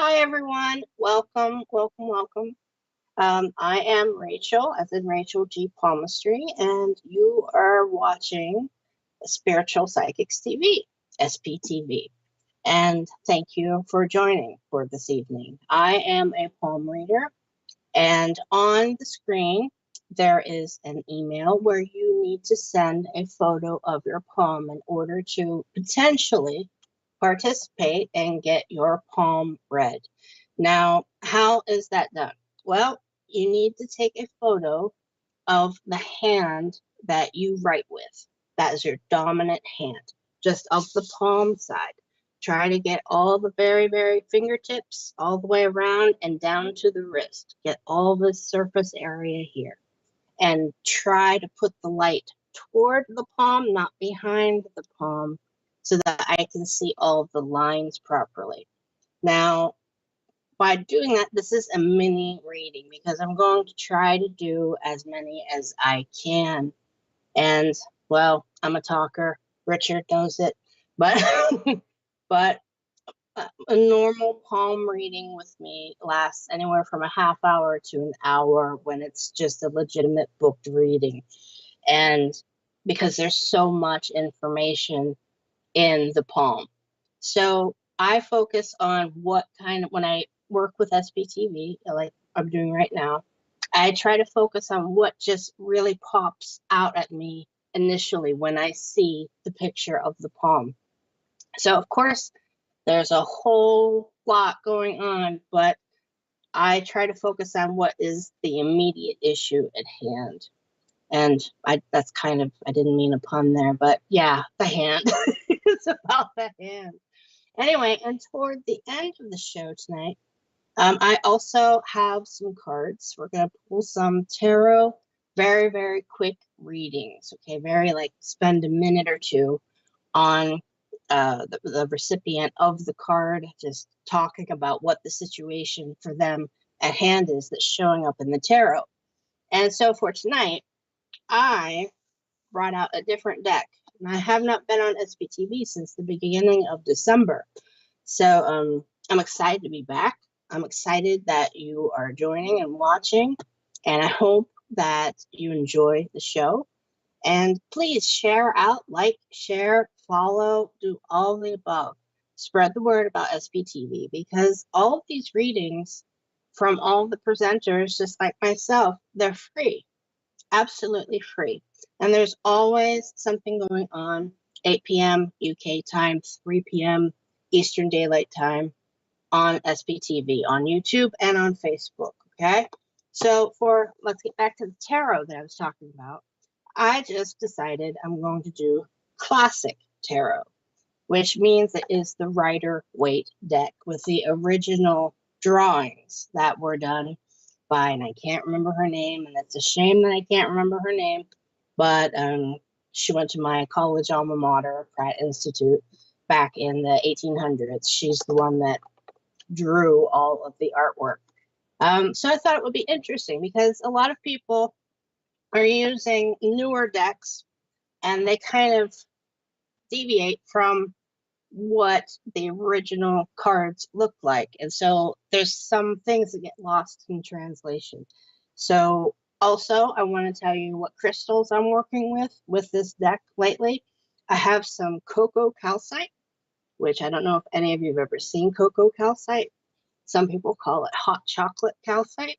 Hi, everyone. Welcome, welcome, welcome. I am Rachel, as in Rachel G. Palmistry, and you are watching Spiritual Psychics TV, SPTV. And thank you for joining for this evening. I am a palm reader, and on the screen, there is an email where you need to send a photo of your palm in order to potentially participate and get your palm read. Now, how is that done? Well, you need to take a photo of the hand that you write with. That is your dominant hand, just of the palm side. Try to get all the very fingertips all the way around and down to the wrist. Get all the surface area here. And try to put the light toward the palm, not behind the palm, so that I can see all of the lines properly. Now, by doing that, this is a mini reading because I'm going to try to do as many as I can. And well, I'm a talker. Richard knows it, but but a normal palm reading with me lasts anywhere from a half hour to an hour when it's just a legitimate booked reading. And because there's so much information in the palm. So I focus on what kind of, when I work with SPTV, like I'm doing right now, I try to focus on what just really pops out at me initially when I see the picture of the palm. So, of course, there's a whole lot going on, but I try to focus on what is the immediate issue at hand. And that's kind of, I didn't mean a pun there, but yeah, the hand. It's about the hand. Anyway, and toward the end of the show tonight, I also have some cards. We're going to pull some tarot, very quick readings. Okay, very like spend a minute or two on the recipient of the card, just talking about what the situation for them at hand is that's showing up in the tarot. And so for tonight, I brought out a different deck. And I have not been on SPTV since the beginning of December. So I'm excited to be back. I'm excited that you are joining and watching. And I hope that you enjoy the show. And please share out, like, share, follow, do all the above. Spread the word about SPTV because all of these readings from all the presenters, just like myself, they're free, absolutely free. And there's always something going on, 8 p.m. UK time, 3 p.m. Eastern Daylight Time on SPTV, on YouTube and on Facebook, okay? So let's get back to the tarot that I was talking about. I just decided I'm going to do classic tarot, which means it is the Rider-Waite deck with the original drawings that were done by, and I can't remember her name, and it's a shame that I can't remember her name, but she went to my college alma mater, Pratt Institute, back in the 1800s. She's the one that drew all of the artwork. So I thought it would be interesting because a lot of people are using newer decks and they kind of deviate from what the original cards look like. And so there's some things that get lost in translation. So also, I want to tell you what crystals I'm working with this deck lately. I have some cocoa calcite, which I don't know if any of you have ever seen cocoa calcite. Some people call it hot chocolate calcite,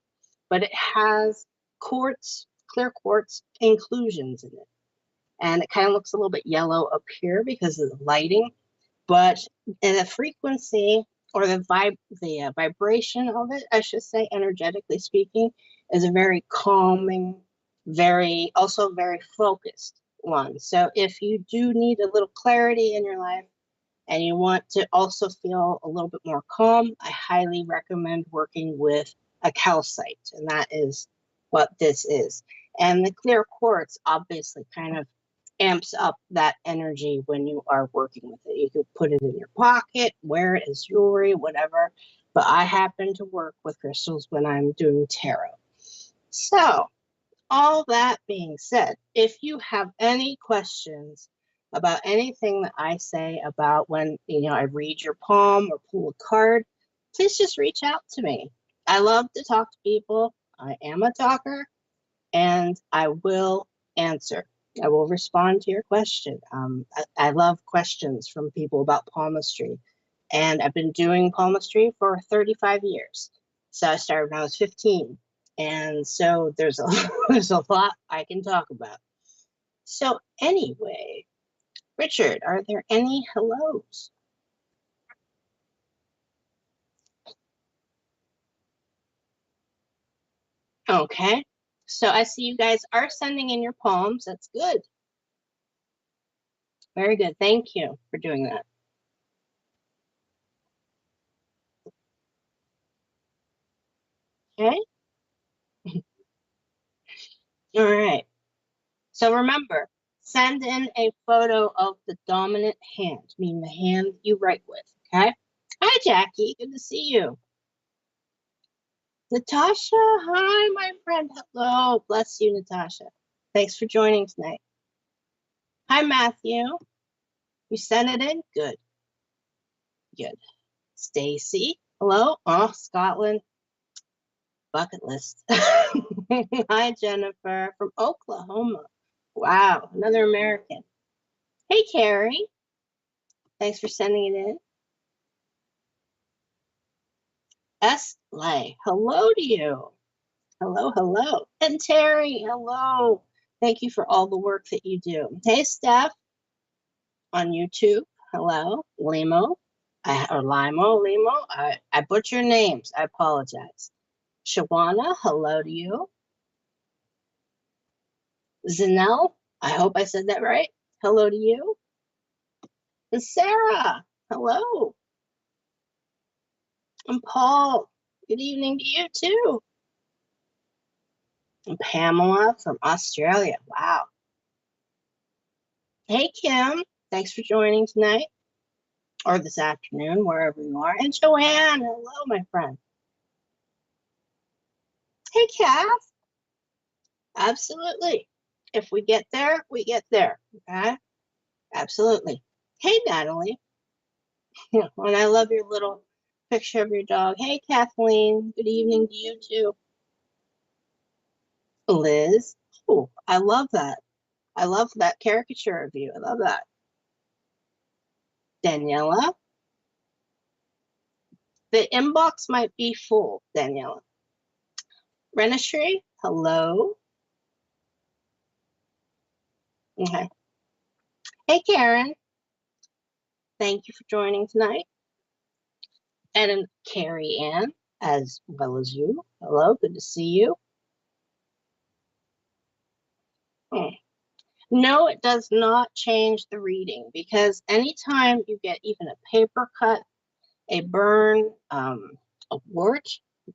but it has quartz, clear quartz inclusions in it. And it kind of looks a little bit yellow up here because of the lighting, but the frequency or the vibration of it, I should say, energetically speaking, is a very calming, also very focused one. So if you do need a little clarity in your life and you want to also feel a little bit more calm, I highly recommend working with a calcite, and that is what this is. And the clear quartz obviously kind of amps up that energy when you are working with it. You can put it in your pocket, wear it as jewelry, whatever. But I happen to work with crystals when I'm doing tarot. So, all that being said, if you have any questions about anything that I say about when I read your palm or pull a card, please just reach out to me. I love to talk to people. I am a talker, and I will answer. I will respond to your question. I love questions from people about palmistry, and I've been doing palmistry for 35 years. So I started when I was 15, and so there's a there's a lot I can talk about. So anyway, Richard, are there any hellos? Okay. So I see you guys are sending in your poems. That's good. Very good. Thank you for doing that. Okay. All right. So remember, send in a photo of the dominant hand, meaning the hand you write with. Okay. Hi, Jackie. Good to see you. Natasha. Hi, my friend. Hello. Bless you, Natasha. Thanks for joining tonight. Hi, Matthew. You sent it in? Good. Good. Stacy. Hello. Oh, Scotland. Bucket list. Hi, Jennifer from Oklahoma. Wow, another American. Hey, Carrie. Thanks for sending it in. S. Lay. Hello to you. Hello, hello. And Terry, hello. Thank you for all the work that you do. Hey, Steph on YouTube. Hello. Limo. Or Limo. I butcher names. I apologize. Shawana, hello to you. Zanelle, I hope I said that right. Hello to you. And Sarah, hello. And Paul, good evening to you too. And Pamela from Australia, wow. Hey, Kim, thanks for joining tonight or this afternoon, wherever you are. And Joanne, hello, my friend. Hey, Kath, absolutely. If we get there, we get there, okay? Absolutely. Hey, Natalie. And I love your little picture of your dog. Hey, Kathleen, good evening to you too. Liz, oh, I love that. I love that caricature of you. I love that. Daniela, the inbox might be full, Daniela. Renistry, hello. Okay. Hey, Karen, thank you for joining tonight. And Carrie Ann, as well as you. Hello, good to see you. Hmm. No, it does not change the reading because anytime you get even a paper cut, a burn, a wart,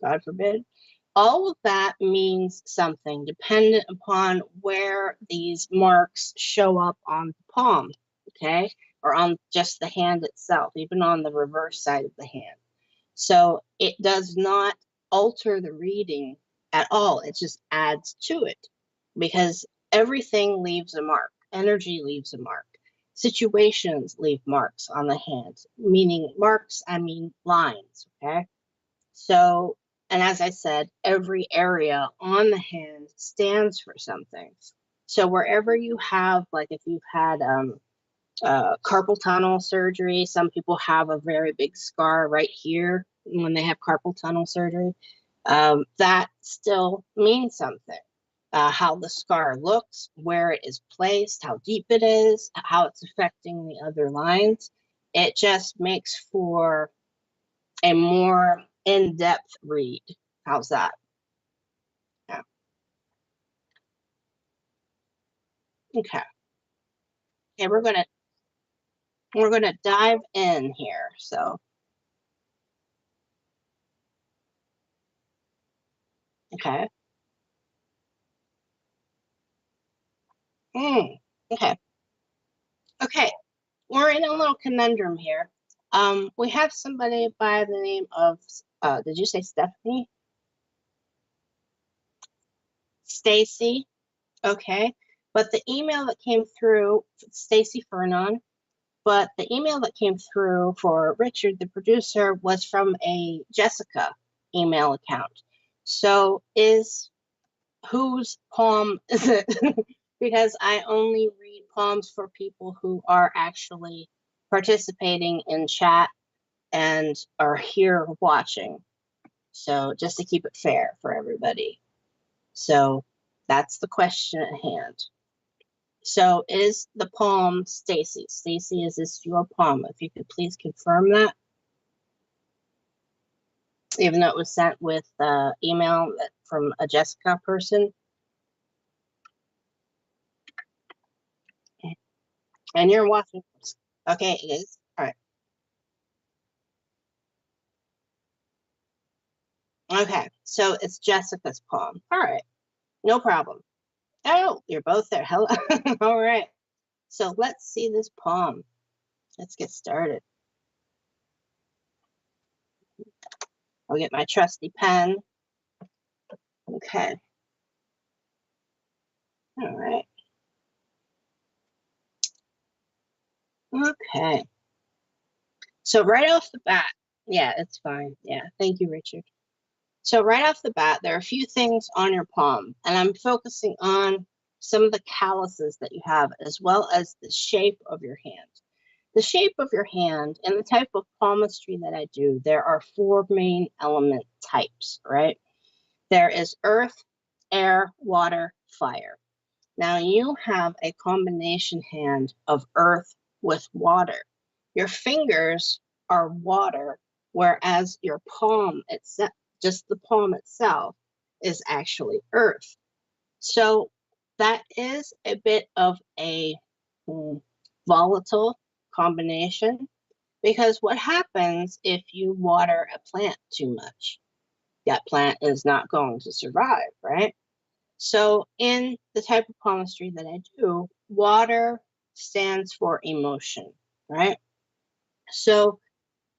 God forbid, all of that means something dependent upon where these marks show up on the palm, okay, or on just the hand itself, even on the reverse side of the hand. So it does not alter the reading at all. It just adds to it because everything leaves a mark. Energy leaves a mark. Situations leave marks on the hand, meaning marks, I mean lines, okay? So, and as I said, every area on the hand stands for something. So wherever you have, like if you've had carpal tunnel surgery, some people have a very big scar right here when they have carpal tunnel surgery. That still means something. How the scar looks, where it is placed, how deep it is, how it's affecting the other lines. It just makes for a more in-depth read. How's that? Yeah. Okay. Okay, we're gonna dive in here. So okay. Okay. Okay. We're in a little conundrum here. We have somebody by the name of did you say Stephanie? Stacy. Okay. But the email that came through, Stacy Fernon, But the email that came through for Richard, the producer, was from a Jessica email account. So whose palm is it? Because I only read palms for people who are actually participating in chat and are here watching. So just to keep it fair for everybody. So that's the question at hand. So is the palm Stacy? Stacy, is this your palm? If you could please confirm that. Even though it was sent with email from a Jessica person. And you're watching. Okay, it is. All right. Okay, so it's Jessica's palm. All right, no problem. Oh, you're both there. Hello. All right. So let's see this palm. Let's get started. I'll get my trusty pen. Okay. All right. Okay. So right off the bat, yeah, it's fine. Yeah, thank you, Richard. So right off the bat, there are a few things on your palm, and I'm focusing on some of the calluses that you have, as well as the shape of your hand. The shape of your hand and the type of palmistry that I do, there are 4 main element types, right? There is earth, air, water, fire. Now you have a combination hand of earth with water. Your fingers are water, whereas your palm itself, just the palm itself, is actually earth. So that is a bit of a volatile combination, because what happens if you water a plant too much? That plant is not going to survive, right? So in the type of palmistry that I do, water stands for emotion, right? So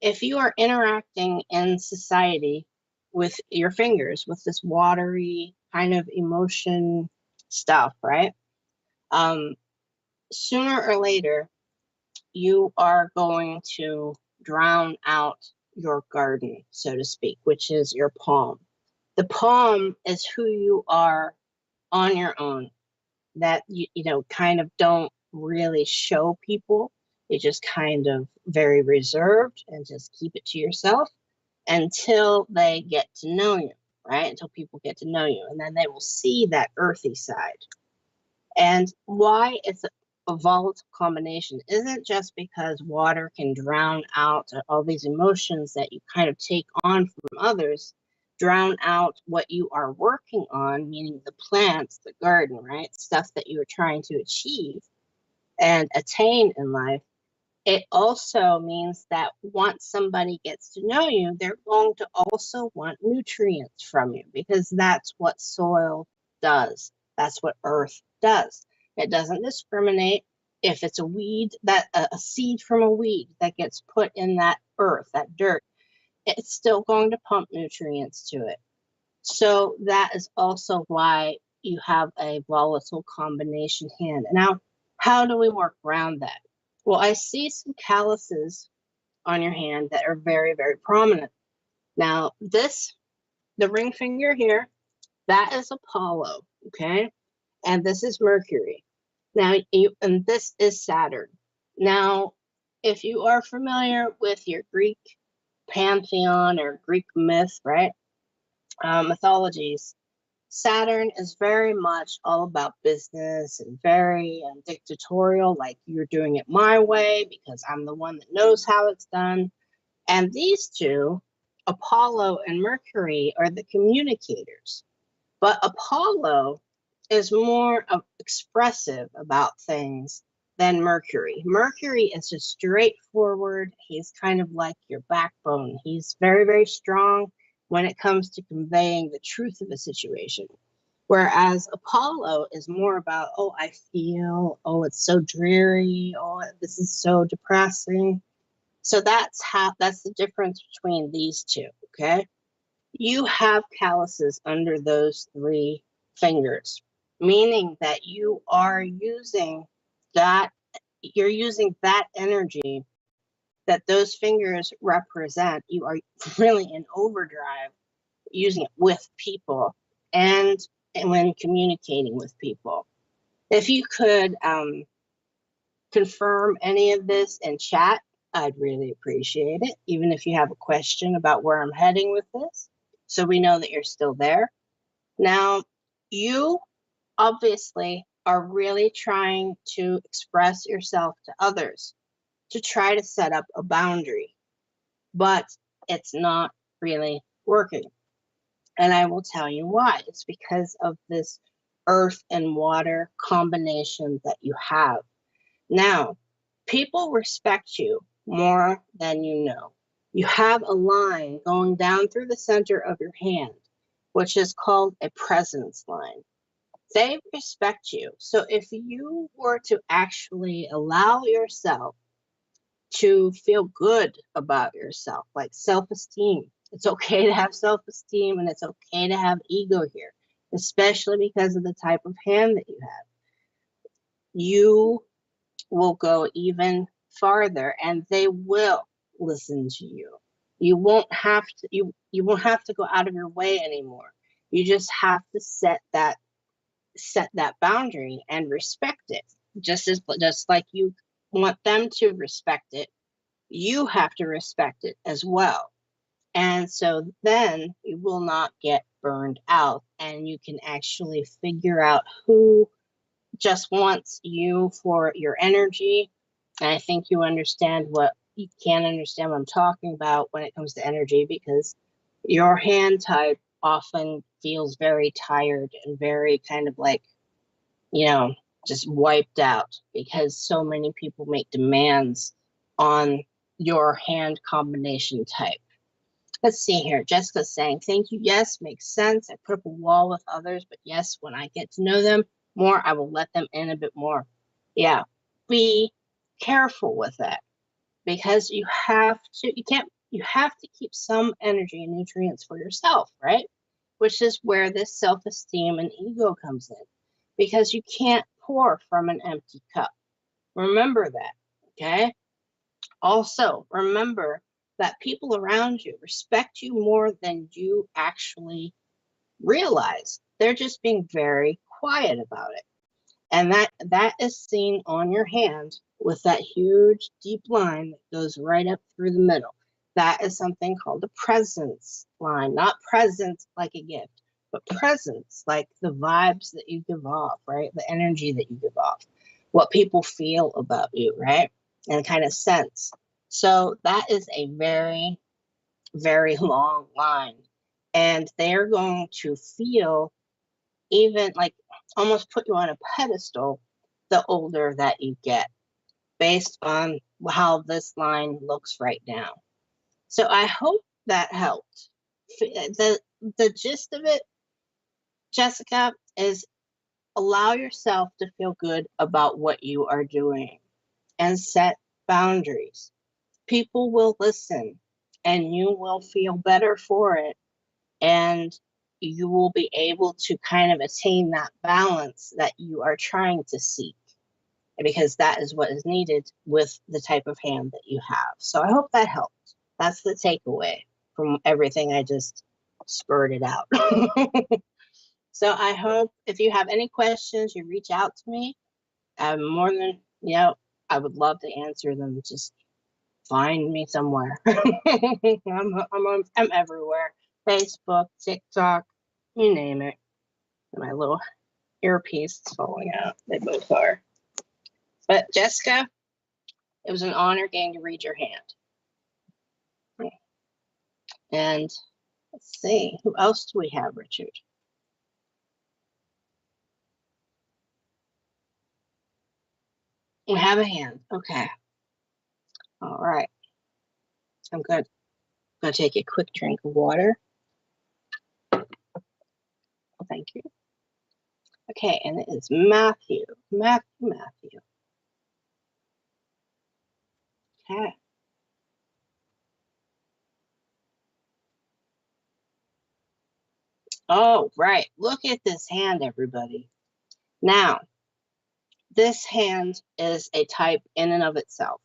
if you are interacting in society with your fingers, with this watery kind of emotion stuff, right? Sooner or later, you are going to drown out your garden, so to speak, which is your palm. The palm is who you are on your own, that you know, kind of don't really show people. You just kind of very reserved and just keep it to yourself until they get to know you, right? Until people get to know you, and then they will see that earthy side. And why it's a volatile combination isn't just because water can drown out all these emotions that you kind of take on from others, drown out what you are working on, meaning the plants, the garden, right? Stuff that you are trying to achieve and attain in life. It also means that once somebody gets to know you, they're going to also want nutrients from you, because that's what soil does. That's what earth does. It doesn't discriminate. If it's a weed, that a seed from a weed that gets put in that earth, that dirt, it's still going to pump nutrients to it. So that is also why you have a volatile combination hand. Now, how do we work around that? Well, I see some calluses on your hand that are very, very prominent. Now, the ring finger here, that is Apollo, okay? And this is Mercury. Now, and this is Saturn. Now, if you are familiar with your Greek pantheon or Greek myth, right? Mythologies, Saturn is very much all about business and very dictatorial, like you're doing it my way because I'm the one that knows how it's done. And these two, Apollo and Mercury, are the communicators. But Apollo is more expressive about things than Mercury. Mercury is just straightforward. He's kind of like your backbone. He's very, very strong when it comes to conveying the truth of a situation. Whereas Apollo is more about, oh, I feel, oh, it's so dreary, oh, this is so depressing. So that's the difference between these two, okay? You have calluses under those 3 fingers, meaning that you are using that you're using that energy that those fingers represent. You are really in overdrive using it with people and when communicating with people. If you could confirm any of this in chat, I'd really appreciate it, even if you have a question about where I'm heading with this, so we know that you're still there. Now, you obviously are really trying to express yourself to others, to try to set up a boundary, but it's not really working. And I will tell you why. It's because of this earth and water combination that you have. Now, people respect you more than you know. You have a line going down through the center of your hand, which is called a presence line. They respect you. So if you were to actually allow yourself to feel good about yourself, like self-esteem, it's okay to have self-esteem and it's okay to have ego here, especially because of the type of hand that you have. You will go even farther and they will listen to you. You won't have to you won't have to go out of your way anymore. You just have to set that boundary and respect it. Just like you want them to respect it, you have to respect it as well. And so then you will not get burned out and you can actually figure out who just wants you for your energy. And I think you can understand what I'm talking about when it comes to energy, because your hand type often feels very tired and very kind of like, just wiped out because so many people make demands on your hand combination type. Let's see here. Jessica's saying, thank you. Yes, makes sense. I put up a wall with others, but yes, when I get to know them more, I will let them in a bit more. Yeah, be careful with that, because you have to keep some energy and nutrients for yourself, right? Which is where this self-esteem and ego comes in, because you can't pour from an empty cup. Remember that, okay? Also, remember that people around you respect you more than you actually realize. They're just being very quiet about it. And that is seen on your hand with that huge deep line that goes right up through the middle. That is something called a presence line, not presence like a gift, but presence like the vibes that you give off, right? The energy that you give off, what people feel about you, right? And kind of sense. So that is a very, very long line. And they're going to feel even like almost put you on a pedestal the older that you get, based on how this line looks right now. So I hope that helped. The gist of it, Jessica, is allow yourself to feel good about what you are doing and set boundaries. People will listen and you will feel better for it. And you will be able to kind of attain that balance that you are trying to seek, because that is what is needed with the type of hand that you have. So I hope that helped. That's the takeaway from everything I just spurted out. So I hope if you have any questions, you reach out to me. I'm more than, I would love to answer them. Just find me somewhere. I'm everywhere. Facebook, TikTok, you name it. My little earpiece is falling out. They both are. But Jessica, it was an honor getting to read your hand. And let's see, who else do we have, Richard? We have a hand. Okay. All right. I'm good. I'm going to take a quick drink of water. Thank you. Okay, and it is Matthew. Matthew. Okay. Oh, right. Look at this hand, everybody. Now, this hand is a type in and of itself.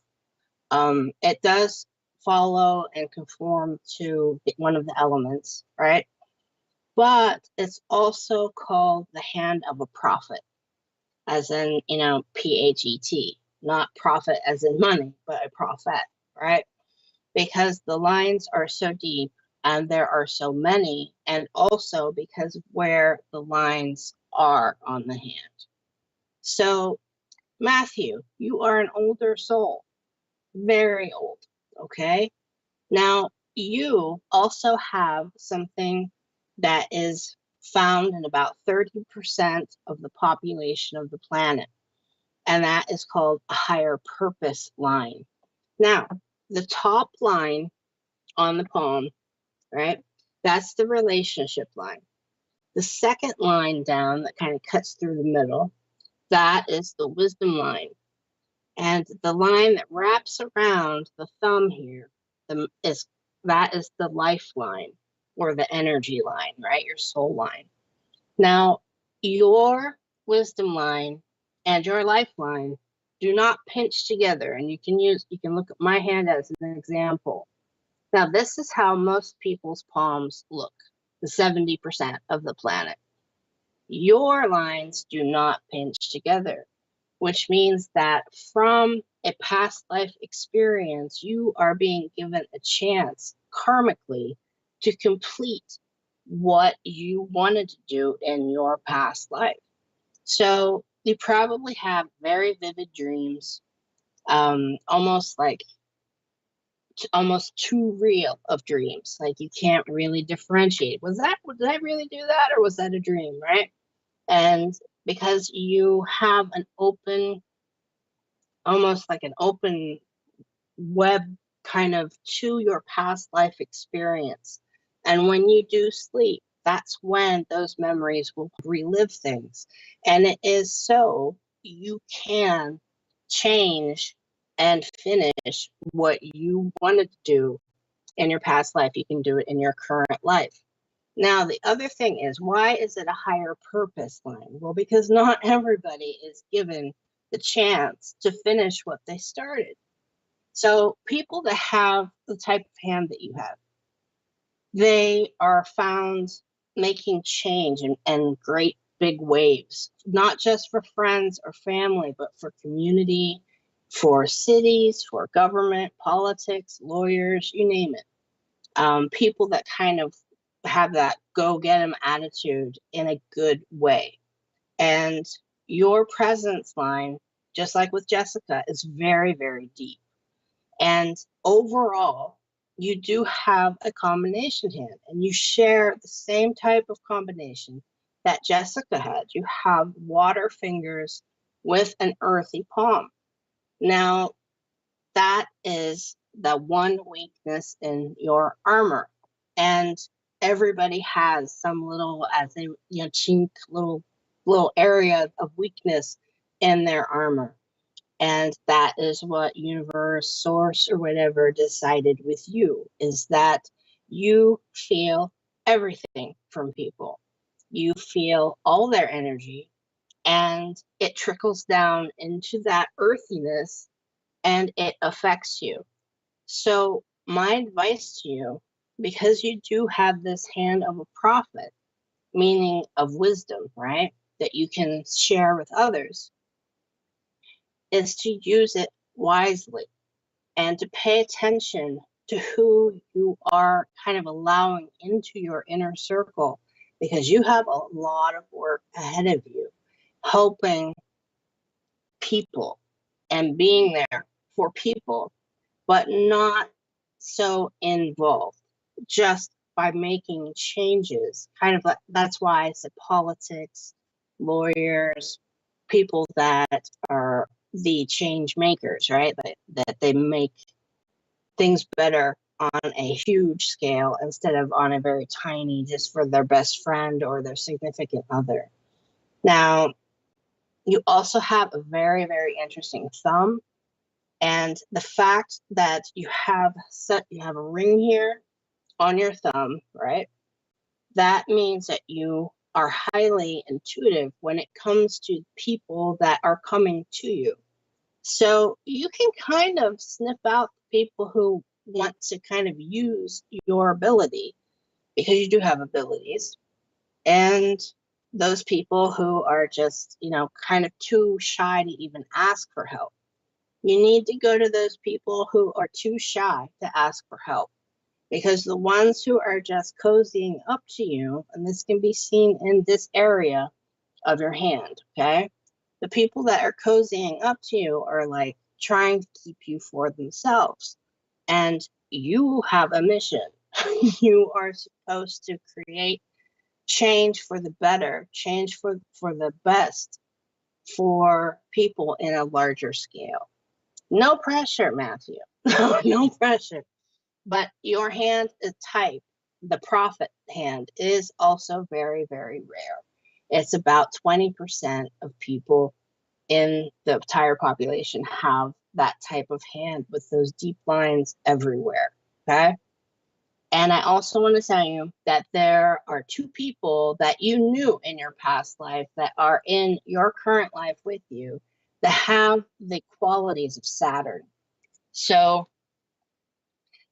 It does follow and conform to one of the elements, right? But it's also called the hand of a prophet, as in, P-H-E-T, not profit as in money, but a prophet, right? Because the lines are so deep and there are so many, and also because of where the lines are on the hand. So, Matthew, you are an older soul, very old, okay? Now, you also have something that is found in about 30% of the population of the planet, and that is called a higher purpose line. Now, the top line on the palm, right? That's the relationship line. The second line down that kind of cuts through the middle, that is the wisdom line. And the line that wraps around the thumb here that is the lifeline, or the energy line, right? Your soul line. Now, your wisdom line and your lifeline do not pinch together. And you can look at my hand as an example. Now, this is how most people's palms look, the 70% of the planet. Your lines do not pinch together, which means that from a past life experience, you are being given a chance karmically to complete what you wanted to do in your past life. So you probably have very vivid dreams, almost too real of dreams. Like you can't really differentiate. Did I really do that, or was that a dream, right? And because you have an open, almost like an open web kind of to your past life experience. And when you do sleep, that's when those memories will relive things. And it is so you can change and finish what you wanted to do in your past life. You can do it in your current life. Now, the other thing is, why is it a higher purpose line? Well, because not everybody is given the chance to finish what they started. So people that have the type of hand that you have, they are found making change and great big waves, not just for friends or family, but for community, for cities, for government, politics, lawyers, you name it. People that kind of have that go get 'em attitude in a good way. And your presence line, just like with Jessica, is very, very deep. And overall, you do have a combination hand, and you share the same type of combination that Jessica had. You have water fingers with an earthy palm. Now, that is the one weakness in your armor. And everybody has some little, as they, chink, little area of weakness in their armor. And that is what universe, source, or whatever decided with you, is that you feel everything from people. You feel all their energy, and it trickles down into that earthiness, and it affects you. So my advice to you, because you do have this hand of a prophet, meaning of wisdom, right, that you can share with others, is to use it wisely and to pay attention to who you are kind of allowing into your inner circle, because you have a lot of work ahead of you, helping people and being there for people, but not so involved, just by making changes. Kind of like, that's why I said politics, lawyers, people that are the change makers, right? That they make things better on a huge scale instead of on a very tiny, just for their best friend or their significant other. Now, you also have a very, very interesting thumb. And the fact that you have a ring here on your thumb, right? That means that you are highly intuitive when it comes to people that are coming to you. So you can kind of sniff out people who want to kind of use your ability, because you do have abilities, and those people who are just, kind of too shy to even ask for help. You need to go to those people who are too shy to ask for help, because the ones who are just cozying up to you, and this can be seen in this area of your hand, okay? The people that are cozying up to you are like trying to keep you for themselves. And you have a mission. You are supposed to create change for the better, change for the best for people in a larger scale. No pressure, Matthew. No pressure. But your hand is type, the prophet hand, is also very, very rare. It's about 20% of people in the entire population have that type of hand with those deep lines everywhere. Okay. And I also want to tell you that there are two people that you knew in your past life that are in your current life with you that have the qualities of Saturn. So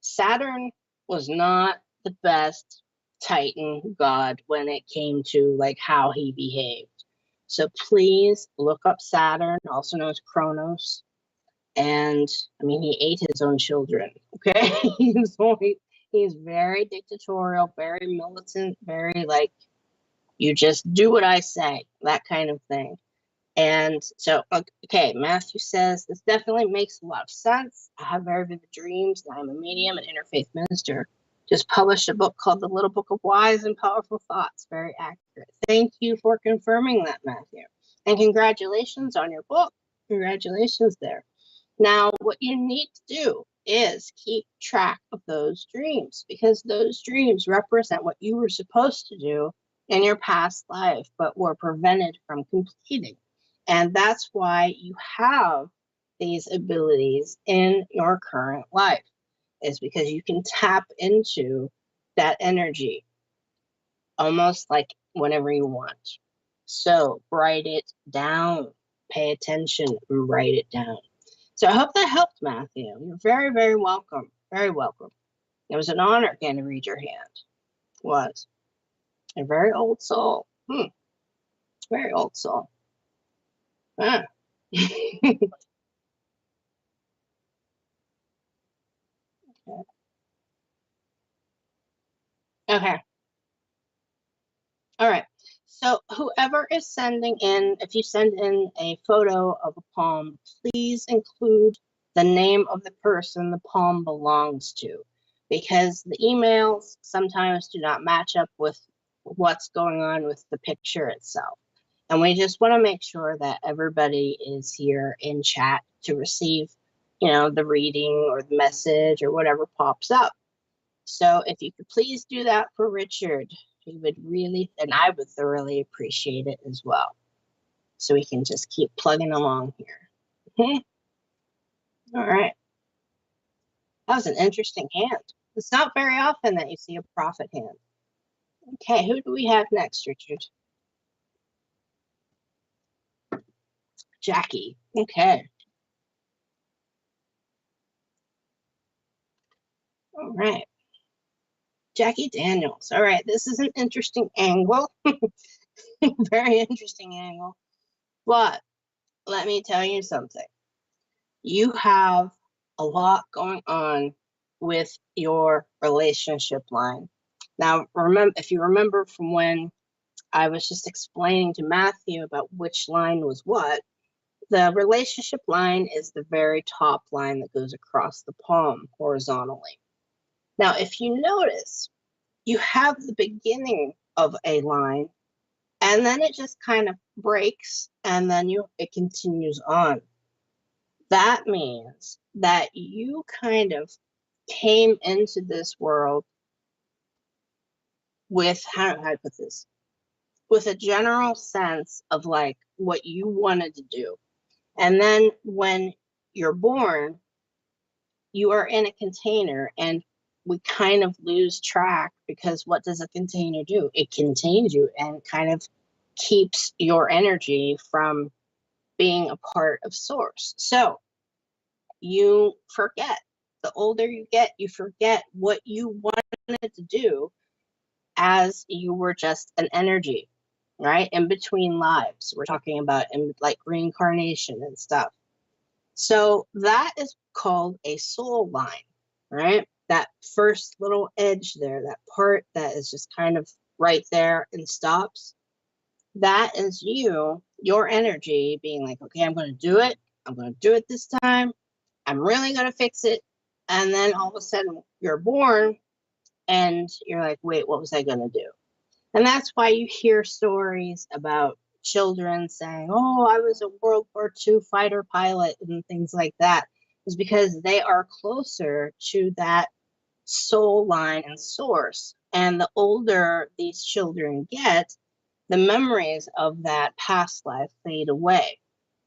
Saturn was not the best Titan god when it came to like how he behaved. So please look up Saturn, also known as Kronos. And I mean, he ate his own children. Okay, he's very dictatorial, very militant, very like, you just do what I say, that kind of thing. And so, okay, Matthew says, this definitely makes a lot of sense. I have very vivid dreams, and I'm a medium and interfaith minister. Just published a book called The Little Book of Wise and Powerful Thoughts. Very accurate. Thank you for confirming that, Matthew. And congratulations on your book. Congratulations there. Now, what you need to do is keep track of those dreams, because those dreams represent what you were supposed to do in your past life, but were prevented from completing. And that's why you have these abilities in your current life, is because you can tap into that energy almost like whenever you want. So write it down, pay attention, and write it down. So I hope that helped, Matthew. You're very, very welcome. Very welcome. It was an honor getting to read your hand. It was. A very old soul. Very old soul. Ah. Okay. All right. So whoever is sending in, if you send in a photo of a palm, please include the name of the person the palm belongs to, because the emails sometimes do not match up with what's going on with the picture itself. And we just want to make sure that everybody is here in chat to receive, the reading or the message or whatever pops up. So if you could please do that for Richard, he would really, and I would thoroughly appreciate it as well. So we can just keep plugging along here. Okay. All right. That was an interesting hand. It's not very often that you see a prophet hand. Okay, who do we have next, Richard? Jackie. Okay. All right. Jackie Daniels. All right, this is an interesting angle. Very interesting angle. But let me tell you something. You have a lot going on with your relationship line. Now, remember, if you remember from when I was just explaining to Matthew about which line was what, the relationship line is the very top line that goes across the palm horizontally. Now, if you notice, you have the beginning of a line, and then it just kind of breaks, and then it continues on. That means that you kind of came into this world with, how do I put this, with a general sense of like what you wanted to do. And then when you're born, you are in a container, and we kind of lose track, because what does a container do? It contains you and kind of keeps your energy from being a part of source. So you forget. The older you get, you forget what you wanted to do as you were just an energy, right? In between lives. We're talking about in like reincarnation and stuff. So that is called a soul line, right? That first little edge there, that part that is just kind of right there and stops. That is you, your energy being like, okay, I'm going to do it. I'm going to do it this time. I'm really going to fix it. And then all of a sudden you're born and you're like, wait, what was I going to do? And that's why you hear stories about children saying, oh, I was a World War II fighter pilot and things like that, is because they are closer to that soul line and source. And the older these children get, the memories of that past life fade away.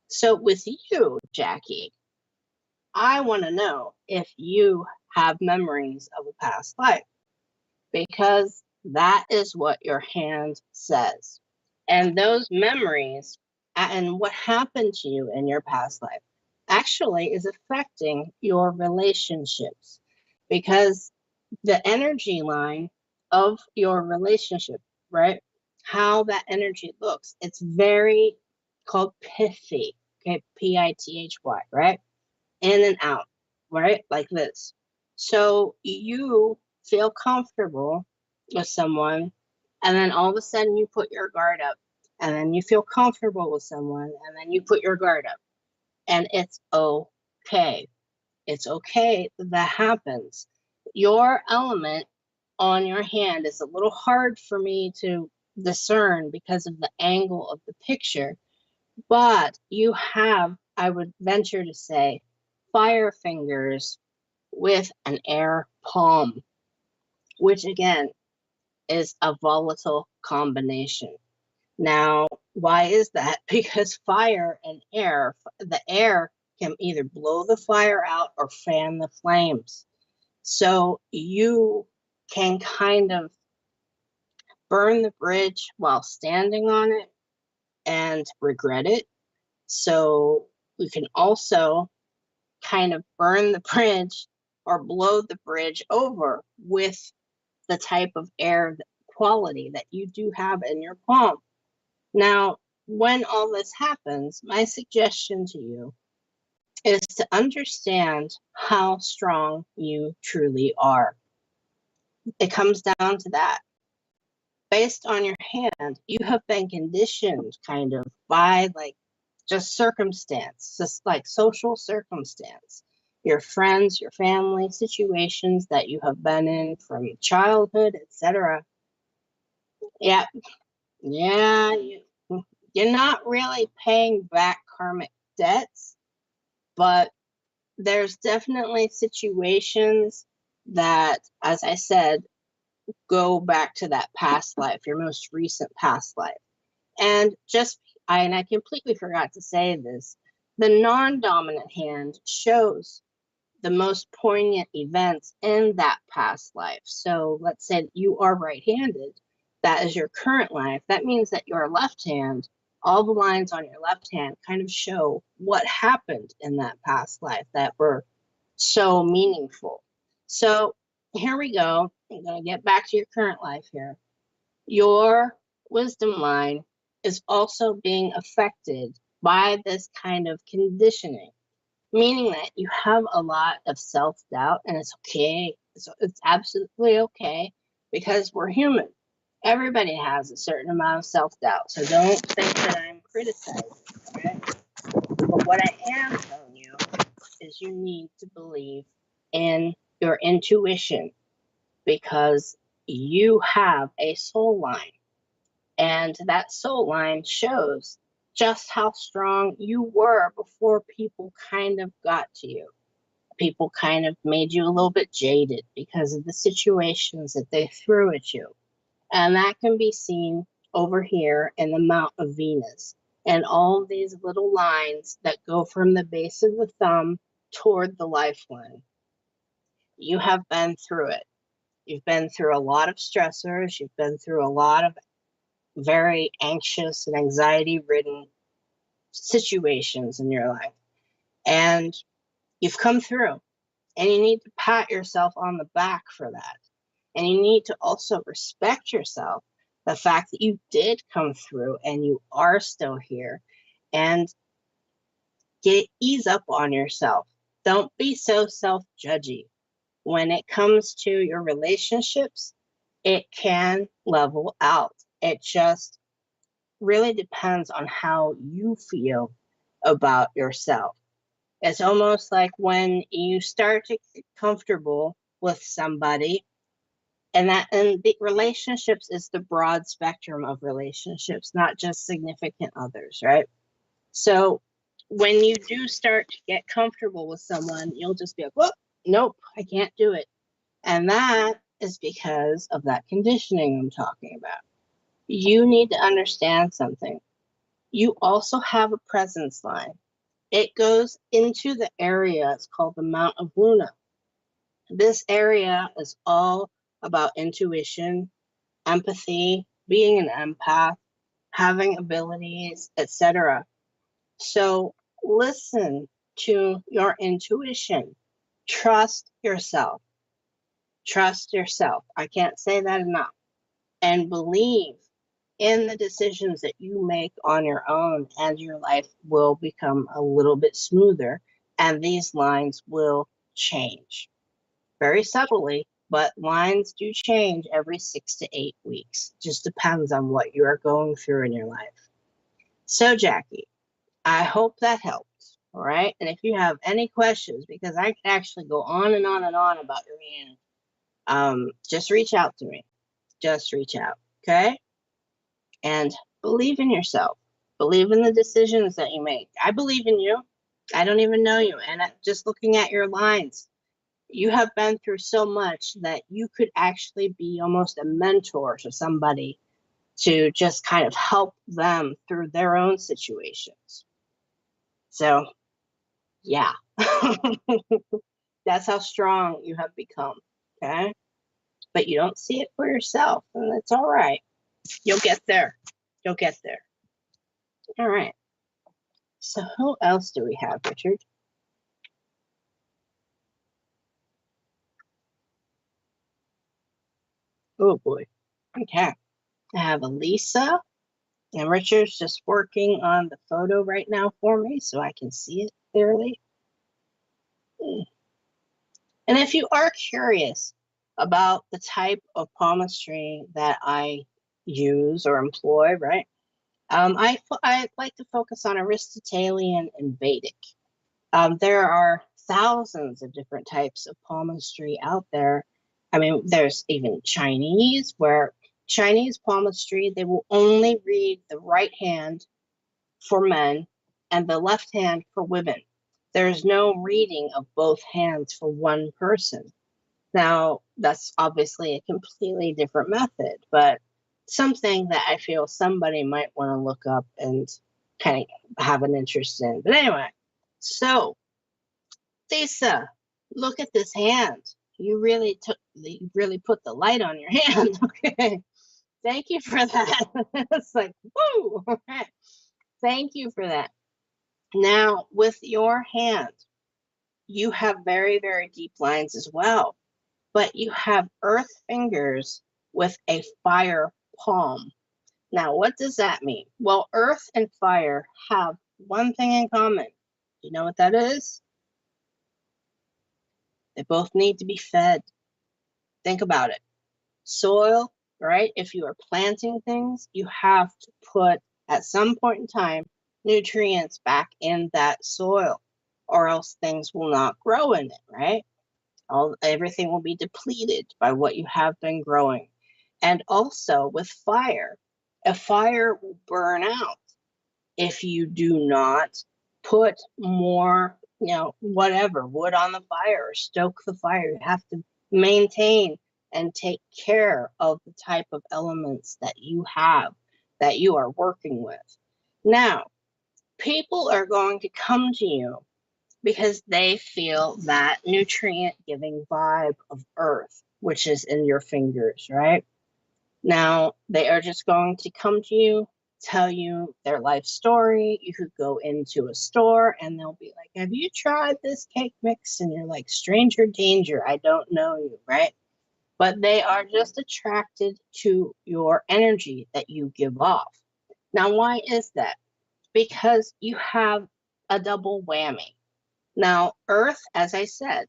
So with you, Jackie, I want to know if you have memories of a past life, because that is what your hand says. And those memories and what happened to you in your past life actually is affecting your relationships, because the energy line of your relationship, right? How that energy looks, it's very called pithy, okay? Pithy, right? In and out, right? Like this. So you feel comfortable with someone, and then all of a sudden you put your guard up, and then you feel comfortable with someone, and then you put your guard up, and it's okay. It's okay that happens. Your element on your hand is a little hard for me to discern because of the angle of the picture, but you have, I would venture to say, fire fingers with an air palm, which again is a volatile combination. Now, why is that? Because fire and air, the air can either blow the fire out or fan the flames. So you can kind of burn the bridge while standing on it and regret it. So we can also kind of burn the bridge or blow the bridge over with the type of air quality that you do have in your palm. Now, when all this happens, my suggestion to you is to understand how strong you truly are. It comes down to that. Based on your hand, you have been conditioned kind of by like just circumstance, just like social circumstance, your friends, your family, situations that you have been in from childhood, etc. Yeah, yeah, you're not really paying back karmic debts, but there's definitely situations that, as I said, go back to that past life, your most recent past life. And I completely forgot to say this, the non-dominant hand shows the most poignant events in that past life. So let's say you are right-handed, that is your current life. That means that your left hand, all the lines on your left hand kind of show what happened in that past life that were so meaningful. So here we go. I'm going to get back to your current life here. Your wisdom line is also being affected by this kind of conditioning, meaning that you have a lot of self-doubt, and it's okay. It's absolutely okay, because we're human. Everybody has a certain amount of self-doubt, so don't think that I'm criticizing, okay? But what I am telling you is you need to believe in your intuition, because you have a soul line, and that soul line shows just how strong you were before people kind of got to you. People kind of made you a little bit jaded because of the situations that they threw at you. And that can be seen over here in the Mount of Venus, and all these little lines that go from the base of the thumb toward the lifeline. You have been through it. You've been through a lot of stressors. You've been through a lot of very anxious and anxiety-ridden situations in your life. And you've come through. And you need to pat yourself on the back for that. And you need to also respect yourself, the fact that you did come through and you are still here. And ease up on yourself. Don't be so self-judgy. When it comes to your relationships, it can level out. It just really depends on how you feel about yourself. It's almost like when you start to get comfortable with somebody, and the relationships is the broad spectrum of relationships, not just significant others, right? So when you do start to get comfortable with someone, you'll just be like, well, nope, I can't do it. And that is because of that conditioning I'm talking about. You need to understand something. You also have a presence line. It goes into the area, it's called the Mount of Luna. This area is all about intuition, empathy, being an empath, having abilities, etc. So listen to your intuition. Trust yourself. Trust yourself. I can't say that enough. And believe in the decisions that you make on your own, and your life will become a little bit smoother, and these lines will change very subtly, but lines do change every 6 to 8 weeks. Just depends on what you are going through in your life. So Jackie, I hope that helped. All right. And if you have any questions, because I could actually go on and on and on about your hand, just reach out to me. Just reach out. Okay. And believe in yourself. Believe in the decisions that you make. I believe in you. I don't even know you. And just looking at your lines, you have been through so much that you could actually be almost a mentor to somebody to just kind of help them through their own situations. So, yeah, that's how strong you have become. Okay. But you don't see it for yourself, and that's all right. You'll get there. You'll get there. All right. So who else do we have, Richard? Oh boy. Okay. I have Elisa, and Richard's just working on the photo right now for me so I can see it clearly. And if you are curious about the type of palmistry that I use or employ, right? I like to focus on Aristotelian and Vedic. There are thousands of different types of palmistry out there. I mean, there's even Chinese, where Chinese palmistry, they will only read the right hand for men and the left hand for women. There's no reading of both hands for one person. Now, that's obviously a completely different method, but something that I feel somebody might want to look up and kind of have an interest in. But anyway, so Lisa, look at this hand. You really put the light on your hand. Okay. Thank you for that. It's like, woo. Okay. Thank you for that. Now, with your hand, you have very, very deep lines as well, but you have earth fingers with a fire palm. Now, what does that mean? Well, earth and fire have one thing in common. Do you know what that is? They both need to be fed. Think about it. Soil, right? If you are planting things, you have to put, at some point in time, nutrients back in that soil, or else things will not grow in it, right? Everything will be depleted by what you have been growing. And also with fire, a fire will burn out if you do not put more, whatever, wood on the fire or stoke the fire. You have to maintain and take care of the type of elements that you have, that you are working with. Now, people are going to come to you because they feel that nutrient giving vibe of earth, which is in your fingers, right? Now, they are just going to come to you, tell you their life story. You could go into a store and they'll be like, have you tried this cake mix? And you're like, stranger danger, I don't know you, right? But they are just attracted to your energy that you give off. Now, why is that? Because you have a double whammy. Now, Earth, as I said,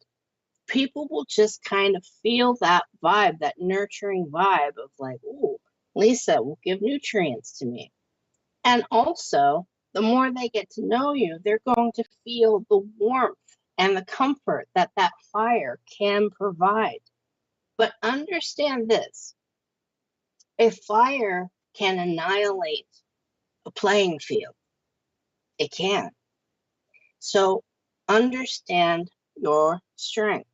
people will just kind of feel that vibe, that nurturing vibe of like, ooh, Lisa will give nutrients to me. And also, the more they get to know you, they're going to feel the warmth and the comfort that that fire can provide. But understand this, a fire can annihilate a playing field. It can. So understand your strength.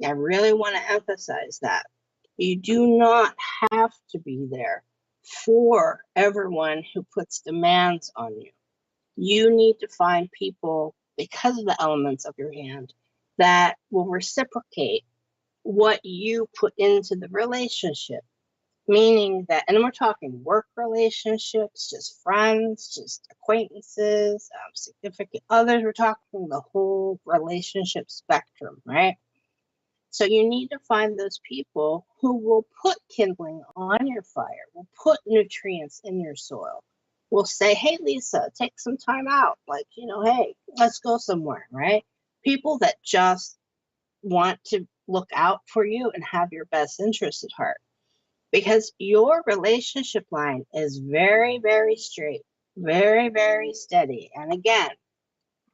I really want to emphasize that. You do not have to be there for everyone who puts demands on you. You need to find people, because of the elements of your hand, that will reciprocate what you put into the relationship. Meaning that, and we're talking work relationships, just friends, just acquaintances, significant others. We're talking the whole relationship spectrum, right? So you need to find those people who will put kindling on your fire, will put nutrients in your soil, will say, hey, Lisa, take some time out. Like, hey, let's go somewhere, right? People that just want to look out for you and have your best interest at heart. Because your relationship line is very, very straight, very, very steady. And again,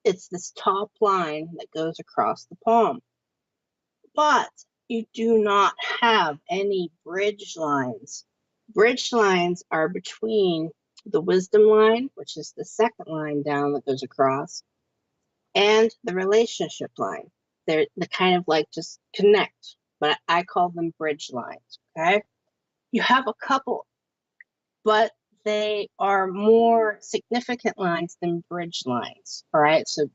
it's this top line that goes across the palm. But you do not have any bridge lines. Bridge lines are between the wisdom line, which is the second line down that goes across, and the relationship line. They're the kind of like just connect, but I call them bridge lines, okay? You have a couple, but they are more significant lines than bridge lines, all right? So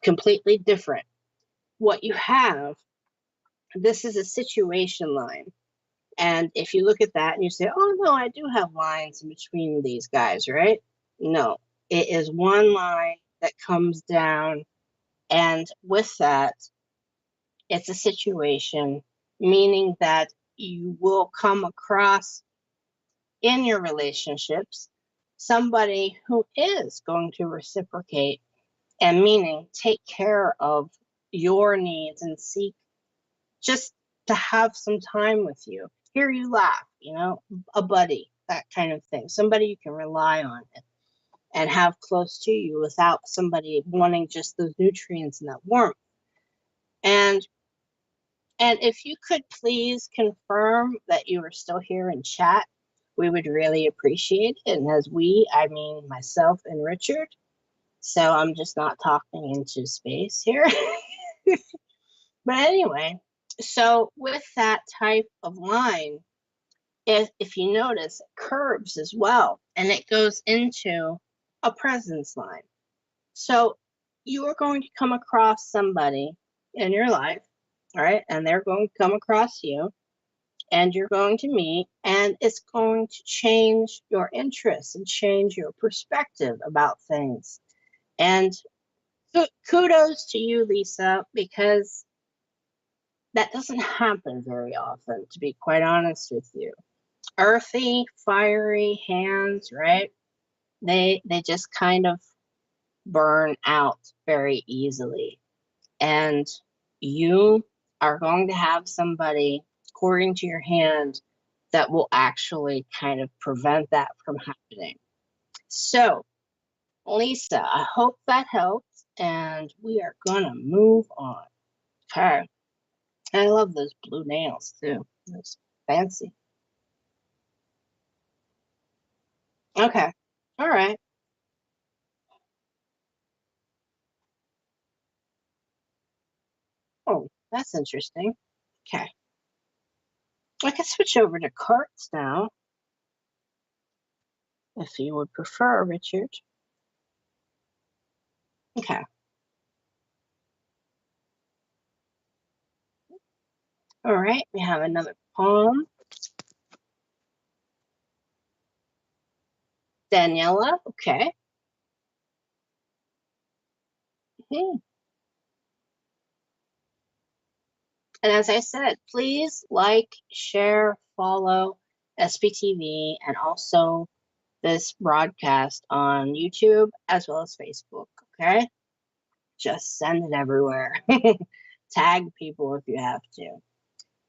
completely different. What you have, this is a situation line. And if you look at that and you say, oh, no, I do have lines in between these guys, right? No, it is one line that comes down. And with that, it's a situation, meaning that you will come across in your relationships somebody who is going to reciprocate and meaning take care of your needs and seek just to have some time with you, hear you laugh, a buddy, that kind of thing, somebody you can rely on and have close to you without somebody wanting just those nutrients and that warmth. And if you could please confirm that you are still here in chat, we would really appreciate it. And as we, I mean myself and Richard. So I'm just not talking into space here. But anyway, so with that type of line, if you notice, it curves as well, and it goes into a presence line. So you are going to come across somebody in your life, all right, and they're going to come across you, and you're going to meet, and it's going to change your interests and change your perspective about things. And kudos to you, Lisa, because that doesn't happen very often, to be quite honest with you. Earthy, fiery hands, right? They just kind of burn out very easily. And you are going to have somebody, according to your hand, that will actually kind of prevent that from happening. So, Lisa, I hope that helps, and we are gonna move on. Okay. I love those blue nails too. It's fancy. Okay. All right. Oh, that's interesting. Okay. I can switch over to cards now, if you would prefer, Richard. Okay. All right, we have another palm. Daniela, okay. Mhm. And as I said, please like, share, follow SPTV and also this broadcast on YouTube as well as Facebook, okay? Just send it everywhere. Tag people if you have to.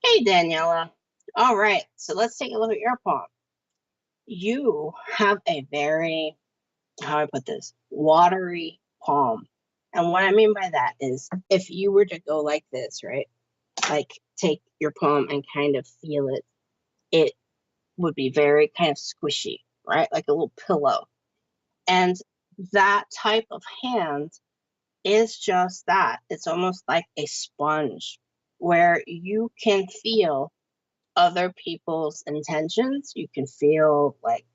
Hey, Daniela. All right, so let's take a look at your palm. You have a very, how do I put this, watery palm. And what I mean by that is if you were to go like this, right? Like take your palm and kind of feel it, it would be very kind of squishy, right? Like a little pillow. And that type of hand is just that. It's almost like a sponge where you can feel other people's intentions. You can feel like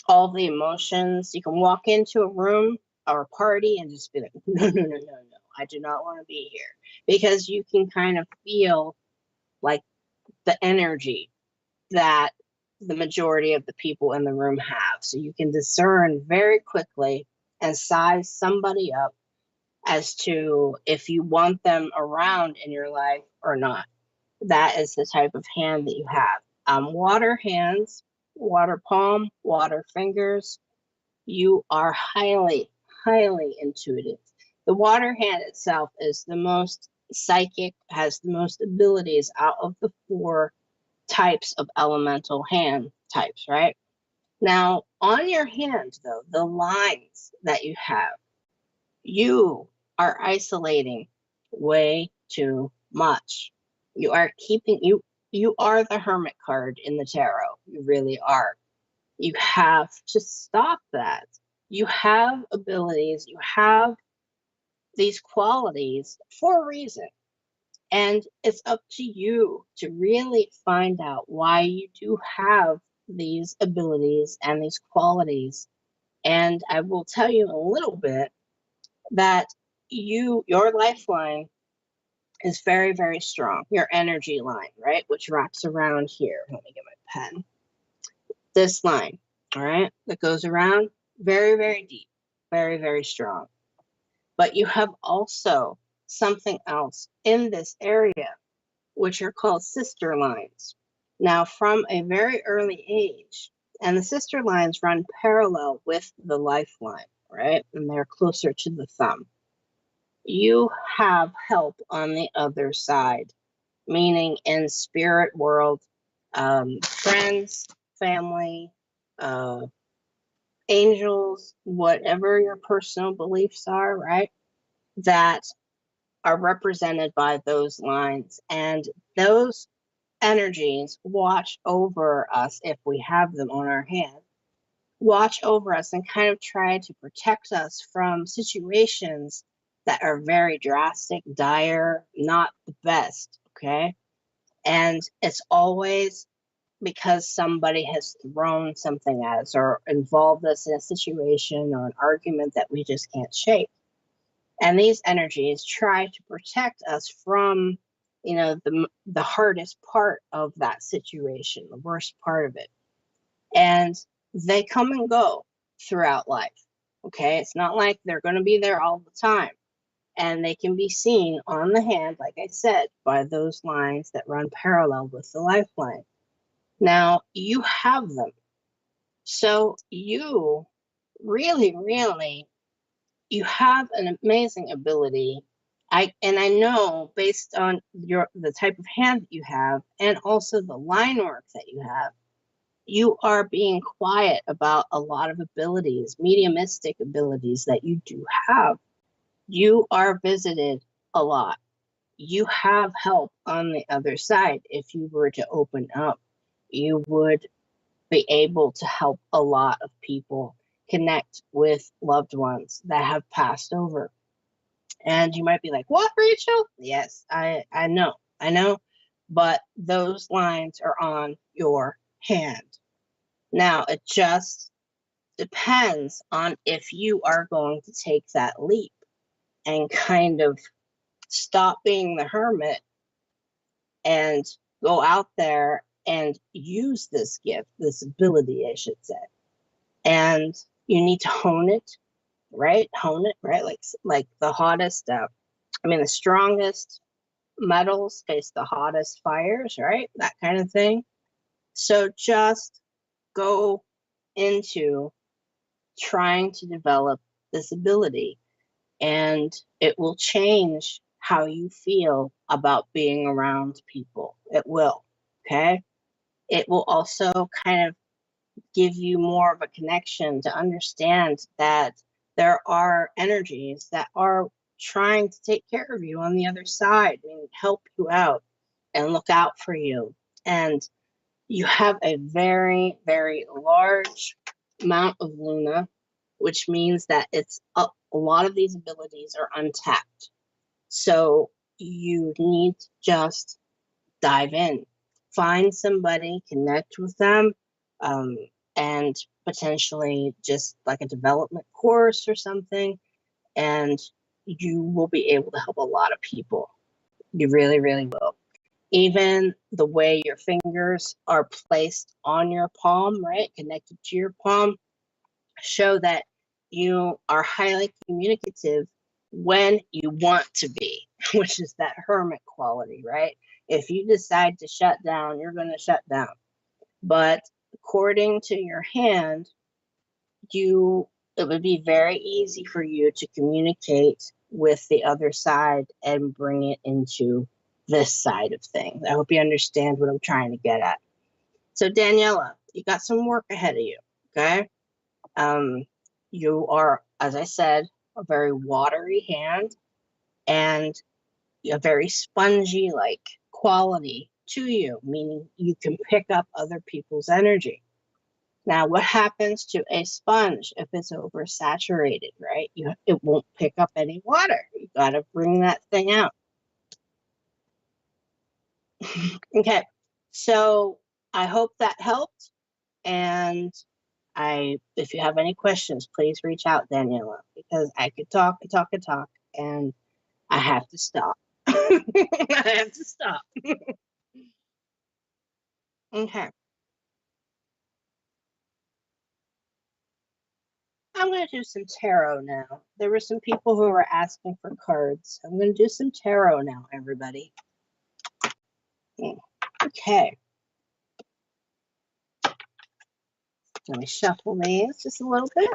all the emotions. You can walk into a room or a party and just be like, no, no, no, no, no. I do not want to be here. Because you can kind of feel like the energy that the majority of the people in the room have. So you can discern very quickly and size somebody up as to if you want them around in your life or not. That is the type of hand that you have. Water hands, water palm, water fingers, you are highly, highly intuitive. The water hand itself is the most psychic, has the most abilities out of the four types of elemental hand types, right? Now, on your hand, though, the lines that you have, you are isolating way too much. You are keeping you are the hermit card in the tarot. You really are. You have to stop that. You have abilities, you have these qualities for a reason. And it's up to you to really find out why you do have these abilities and these qualities. And I will tell you a little bit that your lifeline is very, very strong. Your energy line, right? Which wraps around here. Let me get my pen. This line, all right, that goes around very, very deep, very, very strong. But you have also something else in this area, which are called sister lines. Now, from a very early age, and the sister lines run parallel with the lifeline, right? And they're closer to the thumb. You have help on the other side, meaning in spirit world, friends, family, uh, angels, whatever your personal beliefs are, right? That are represented by those lines. And those energies watch over us if we have them on our hand, watch over us and kind of try to protect us from situations that are very drastic, dire, not the best, okay? And it's always because somebody has thrown something at us or involved us in a situation or an argument that we just can't shake. And these energies try to protect us from, the hardest part of that situation, the worst part of it. And they come and go throughout life. Okay, it's not like they're going to be there all the time. And they can be seen on the hand, like I said, by those lines that run parallel with the lifeline. Now, you have them. So you really, really, you have an amazing ability. I know based on the type of hand that you have and also the line work that you are being quiet about a lot of abilities, mediumistic abilities that you do have. You are visited a lot. You have help on the other side. If you were to open up, you would be able to help a lot of people connect with loved ones that have passed over. And you might be like, what, Rachel? Yes, I know. But those lines are on your hand. Now, it just depends on if you are going to take that leap and kind of stop being the hermit and go out there and use this gift, this ability, I should say. And you need to hone it, right? Hone it, right? Like the hottest, the strongest metals face the hottest fires, right? That kind of thing. So just go into trying to develop this ability, and it will change how you feel about being around people. It will, okay? It will also kind of give you more of a connection to understand that there are energies that are trying to take care of you on the other side and help you out and look out for you. And you have a very, very large amount of Luna, which means that it's a lot of these abilities are untapped. So you need to just dive in, find somebody, connect with them, and potentially just like a development course or something, and you will be able to help a lot of people. You really, really will. Even the way your fingers are placed on your palm, right, connected to your palm, show that you are highly communicative when you want to be, which is that hermit quality, right? If you decide to shut down, you're going to shut down. But according to your hand, it would be very easy for you to communicate with the other side and bring it into this side of things. I hope you understand what I'm trying to get at. So Daniela, you got some work ahead of you, okay? You are, as I said, a very watery hand and a very spongy like quality to you, meaning you can pick up other people's energy. Now, what happens to a sponge if it's oversaturated, right? It won't pick up any water. You got to bring that thing out. Okay, so I hope that helped. And if you have any questions, please reach out, Daniela, because I could talk and talk and talk, and I have to stop. I have to stop. Okay. I'm going to do some tarot now. There were some people who were asking for cards. I'm going to do some tarot now, everybody. Okay. Let me shuffle these just a little bit.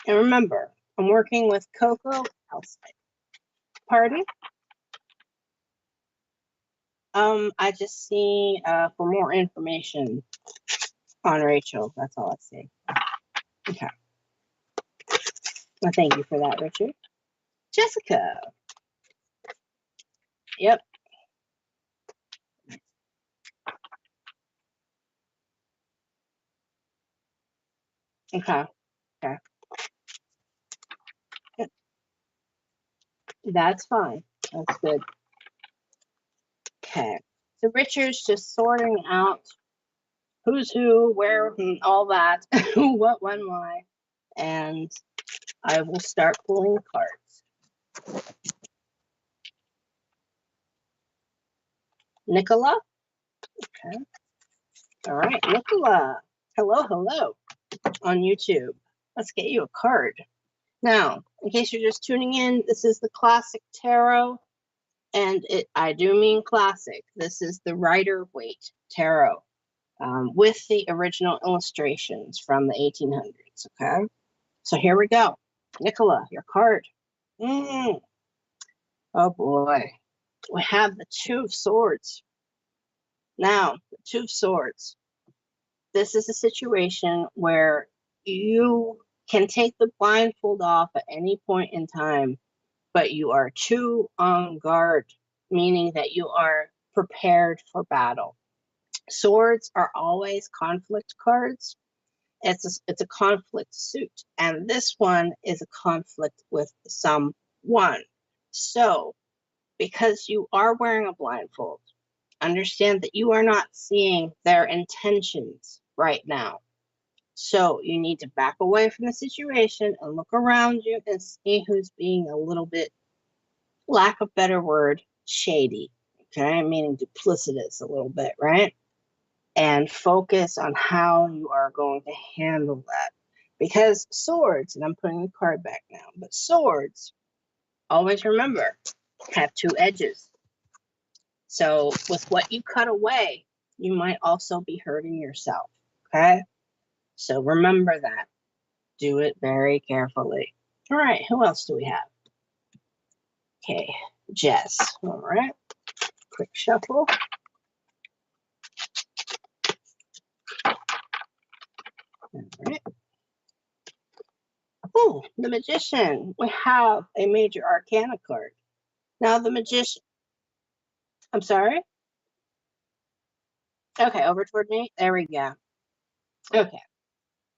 And remember, I'm working with Coco outside. Pardon? I just see for more information on Rachel. That's all I see. Okay. Well, thank you for that, Richard. Jessica. Yep. Okay. Okay. Yep. That's fine. That's good. Okay. So Richard's just sorting out who's who, where, and all that, what, when, why. And I will start pulling cards. Nicola? Okay. All right, Nicola. Hello, hello on YouTube. Let's get you a card. Now, in case you're just tuning in, this is the classic tarot, and I do mean classic. This is the Rider-Waite tarot with the original illustrations from the 1800s, okay? So here we go. Nicola, your card. Oh boy. We have the Two of Swords. Now, the Two of Swords. This is a situation where you can take the blindfold off at any point in time, but you are too on guard, meaning that you are prepared for battle. Swords are always conflict cards. It's a conflict suit, and this one is a conflict with someone. So, because you are wearing a blindfold, understand that you are not seeing their intentions right now. So you need to back away from the situation and look around you and see who's being a little bit lack of better word, shady, okay, meaning duplicitous a little bit, right? And focus on how you are going to handle that. Because swords, and I'm putting the card back now, but swords, always remember, have two edges. So with what you cut away, you might also be hurting yourself, okay? So remember that. Do it very carefully. All right, who else do we have? Okay, Jess. All right, quick shuffle. All right. Oh, the Magician. We have a major arcana card. Now the Magician, I'm sorry? Okay, over toward me. There we go. Okay,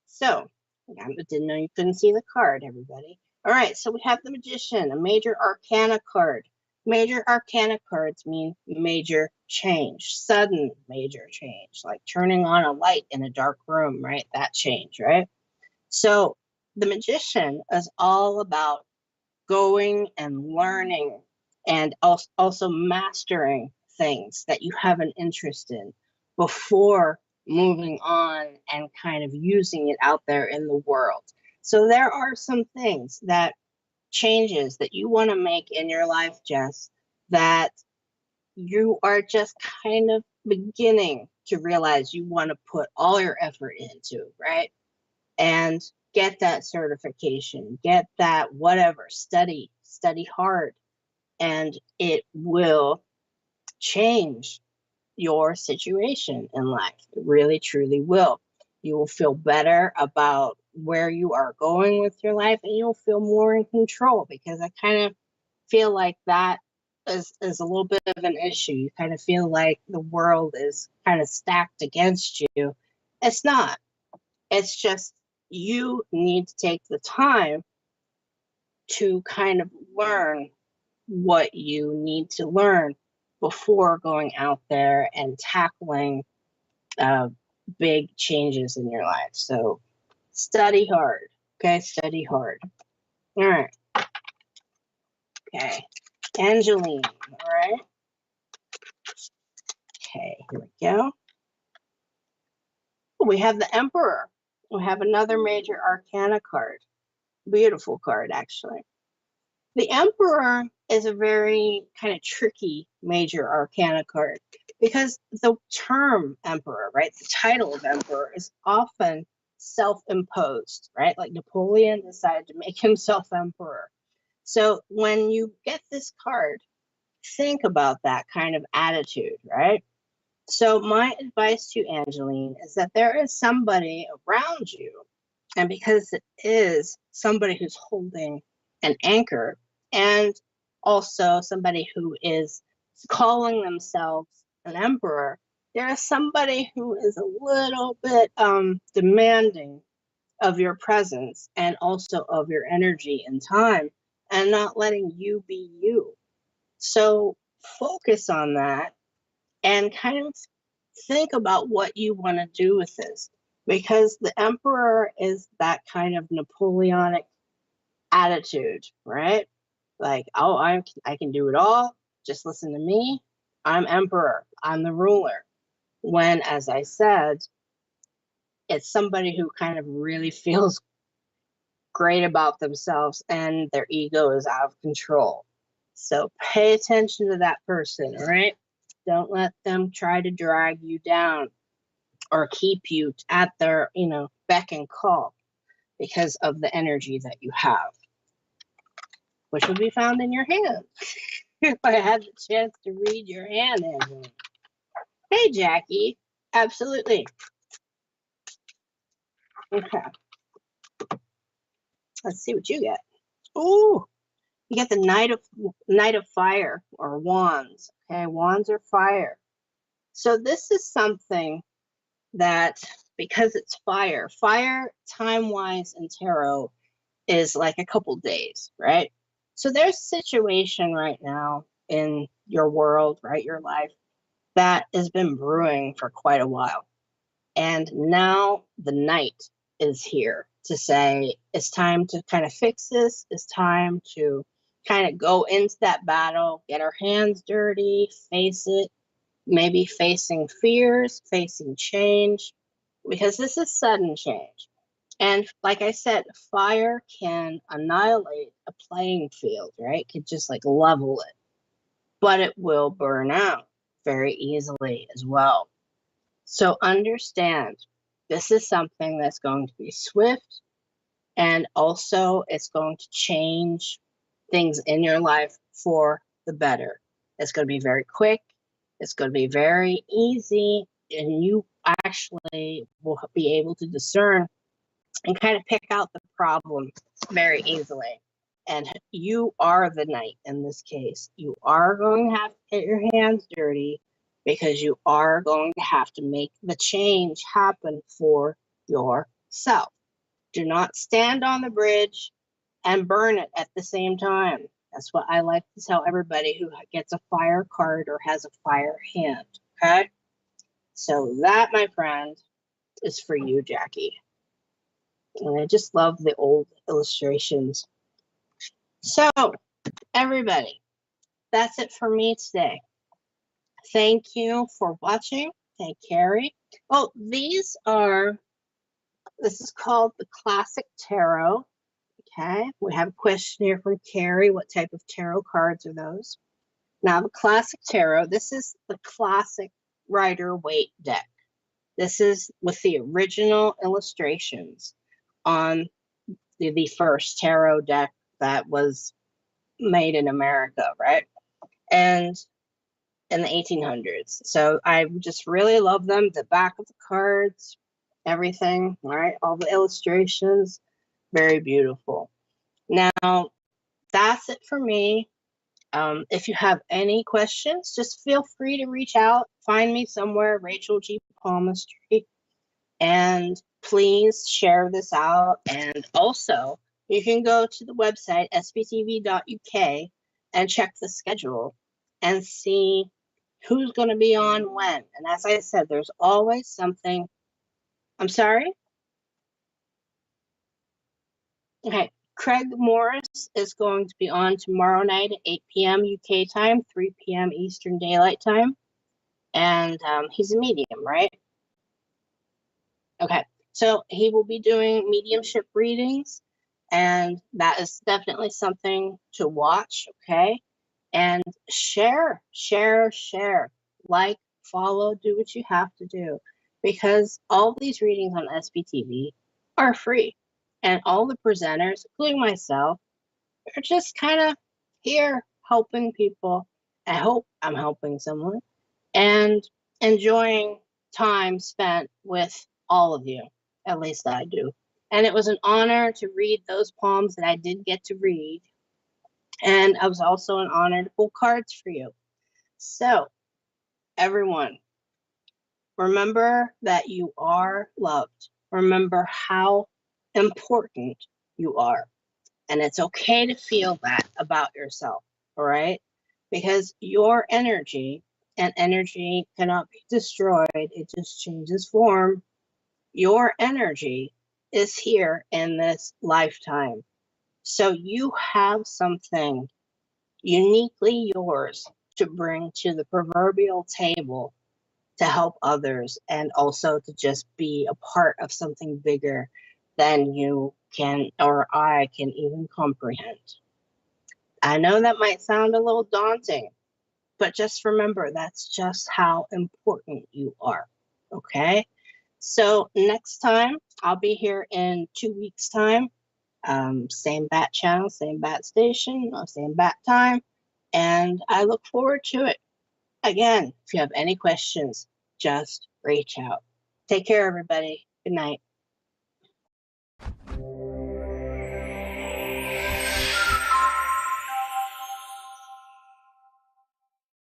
so I didn't know you couldn't see the card, everybody. All right, so we have the Magician, a major arcana card. Major arcana cards mean major change, sudden major change, like turning on a light in a dark room, right? That change, right? So the Magician is all about going and learning and also mastering things that you have an interest in before moving on and kind of using it out there in the world. So there are some things that changes that you want to make in your life, Jess, that you are just kind of beginning to realize you want to put all your effort into, right? And get that certification, get that whatever, study hard, and it will change your situation in life. It really, truly will. You will feel better about where you are going with your life, and you'll feel more in control, because I kind of feel like that is a little bit of an issue. You kind of feel like the world is kind of stacked against you. It's not. It's just you need to take the time to kind of learn what you need to learn before going out there and tackling big changes in your life. So study hard. Okay, study hard. All right. Okay. Angeline. All right. Okay, here we go. We have the Emperor. We have another major arcana card. Beautiful card, actually. The Emperor is a very kind of tricky major arcana card, because the term Emperor, right, the title of Emperor is often self-imposed, right? Like Napoleon decided to make himself Emperor. So when you get this card, think about that kind of attitude, right? So my advice to Angeline is that there is somebody around you, and because it is somebody who's holding an anchor, and also somebody who is calling themselves an emperor, there is somebody who is a little bit demanding of your presence and also of your energy and time, and not letting you be you. So focus on that and kind of think about what you want to do with this, because the emperor is that kind of Napoleonic attitude, right? Like, oh, I can do it all. Just listen to me. I'm emperor. I'm the ruler. When, as I said, it's somebody who kind of really feels great about themselves and their ego is out of control. So pay attention to that person, all right? Don't let them try to drag you down or keep you at their, beck and call, because of the energy that you have, which will be found in your hand. If I had the chance to read your hand, Angela. Hey, Jackie. Absolutely. Okay. Let's see what you get. Ooh, you get the Knight of Fire, or Wands. Okay, Wands are fire. So this is something that, because it's fire time-wise in tarot is like a couple days, right? So there's a situation right now in your world, right, your life, that has been brewing for quite a while. And now the Knight is here to say, it's time to kind of fix this. It's time to kind of go into that battle, get our hands dirty, face it, maybe facing fears, facing change, because this is sudden change. And like I said, fire can annihilate a playing field, right? It could just like level it, but it will burn out very easily as well. So understand, this is something that's going to be swift, and also it's going to change things in your life for the better. It's going to be very quick. It's going to be very easy, and you actually will be able to discern and kind of pick out the problem very easily. And you are the knight in this case. You are going to have to get your hands dirty, because you are going to have to make the change happen for yourself. Do not stand on the bridge and burn it at the same time. That's what I like to tell everybody who gets a fire card or has a fire hand. Okay? So that, my friend, is for you, Jackie. And I just love the old illustrations. So, everybody, that's it for me today. Thank you for watching. Thank Carrie. Oh, this is called the Classic Tarot. Okay, we have a question here from Carrie. What type of tarot cards are those? Now, the Classic Tarot, this is the classic Rider-Waite deck. This is with the original illustrations on the first tarot deck that was made in America, right? And in the 1800s. So I just really love them. The back of the cards, everything, right? All the illustrations, very beautiful. Now, that's it for me. If you have any questions, just feel free to reach out. Find me somewhere, Rachel G. Palmistry, and please share this out. And also, you can go to the website, sbtv.uk, and check the schedule and see who's going to be on when. And as I said, there's always something. I'm sorry? Okay. Craig Morris is going to be on tomorrow night at 8 p.m. UK time, 3 p.m. Eastern Daylight Time. And he's a medium, right? Okay. So he will be doing mediumship readings, and that is definitely something to watch, okay? And share, like, follow, do what you have to do, because all these readings on SBTV are free, and all the presenters, including myself, are just kind of here helping people. I hope I'm helping someone and enjoying time spent with all of you. At least I do. And it was an honor to read those poems that I did get to read. And it was also an honor to pull cards for you. So, everyone, remember that you are loved. Remember how important you are. And it's okay to feel that about yourself, all right? Because your energy, and energy cannot be destroyed, it just changes form. Your energy is here in this lifetime. So you have something uniquely yours to bring to the proverbial table to help others, and also to just be a part of something bigger than you can or I can even comprehend. I know that might sound a little daunting, but just remember, that's just how important you are, okay? So next time, I'll be here in 2 weeks' time. Same bat channel, same bat station, same bat time. And I look forward to it. Again, if you have any questions, just reach out. Take care, everybody. Good night.